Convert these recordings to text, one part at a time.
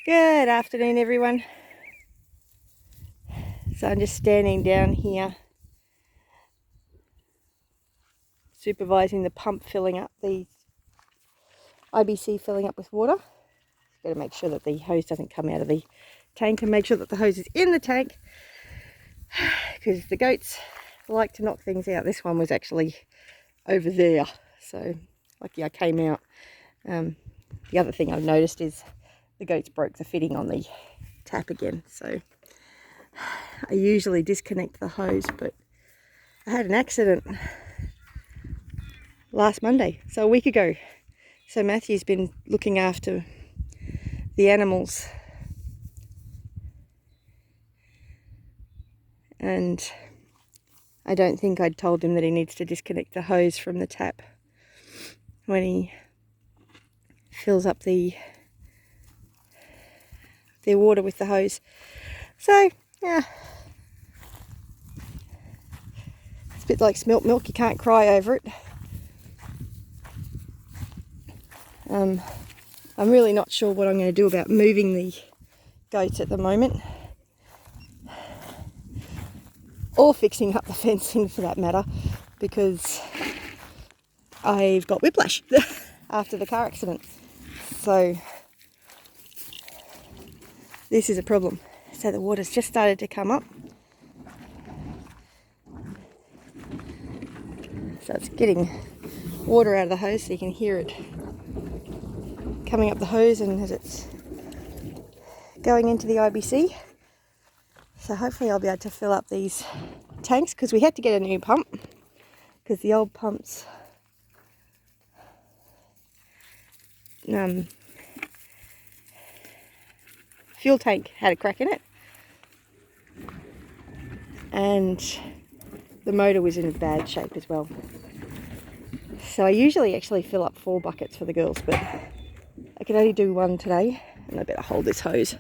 Good afternoon, everyone. So I'm just standing down here supervising the pump filling up, the IBC filling up with water. Got to make sure that the hose doesn't come out of the tank and make sure that the hose is in the tank, because the goats like to knock things out. This one was actually over there, so lucky I came out. The other thing I've noticed is the goats broke the fitting on the tap again, so I usually disconnect the hose, but I had an accident last Monday, so a week ago. So Matthew's been looking after the animals, and I don't think I'd told him that he needs to disconnect the hose from the tap when he fills up the water with the hose. So yeah, it's a bit like spilt milk, you can't cry over it. I'm really not sure what I'm going to do about moving the goats at the moment, or fixing up the fencing for that matter, because I've got whiplash after the car accident. So this is a problem. So the water's just started to come up. So it's getting water out of the hose, so you can hear it coming up the hose and as it's going into the IBC. So hopefully I'll be able to fill up these tanks, because we had to get a new pump because the old pumps fuel tank had a crack in it, and the motor was in bad shape as well. So I usually actually fill up 4 buckets for the girls, but I can only do 1 today, and I better hold this hose.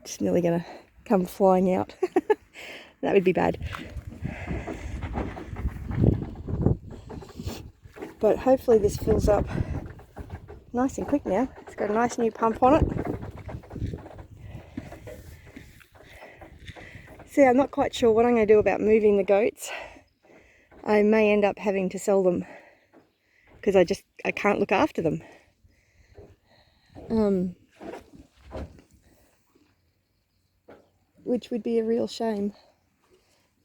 It's nearly going to come flying out. That would be bad. But hopefully this fills up nice and quick now. It's got a nice new pump on it. See, I'm not quite sure what I'm going to do about moving the goats. I may end up having to sell them because I can't look after them. Which would be a real shame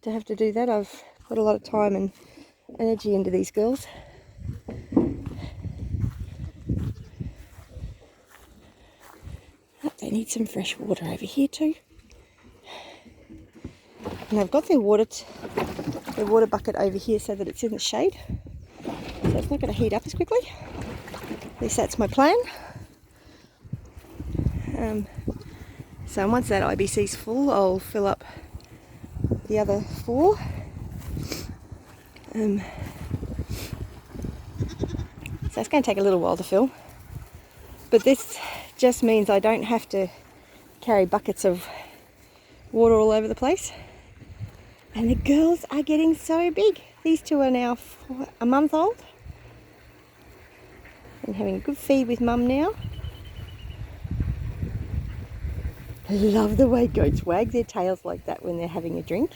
to have to do that. I've put a lot of time and energy into these girls. Oh, they need some fresh water over here too. And I've got their water bucket over here so that it's in the shade. So it's not going to heat up as quickly. At least that's my plan. So once that IBC's full, I'll fill up the other 4. So it's going to take a little while to fill. But this just means I don't have to carry buckets of water all over the place. And the girls are getting so big. These 2 are now a month old and having a good feed with mum now. I love the way goats wag their tails like that when they're having a drink.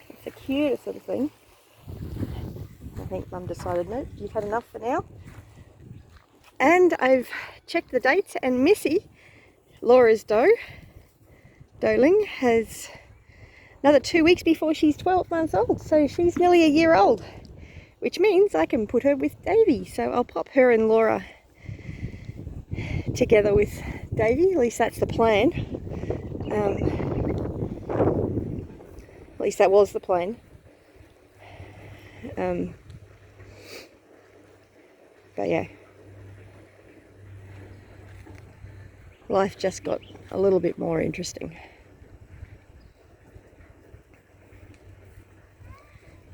It's the cutest little thing. I think mum decided, no, you've had enough for now. And I've checked the dates, and Missy, Laura's doeling, has another 2 weeks before she's 12 months old. So she's nearly a year old, which means I can put her with Davy. So I'll pop her and Laura together with Davy. At least that's the plan. At least that was the plan. But yeah, life just got a little bit more interesting.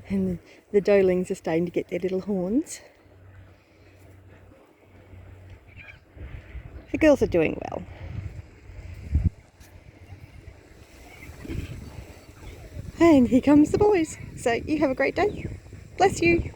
And the doelings are starting to get their little horns. The girls are doing well. And here comes the boys. So you have a great day. Bless you.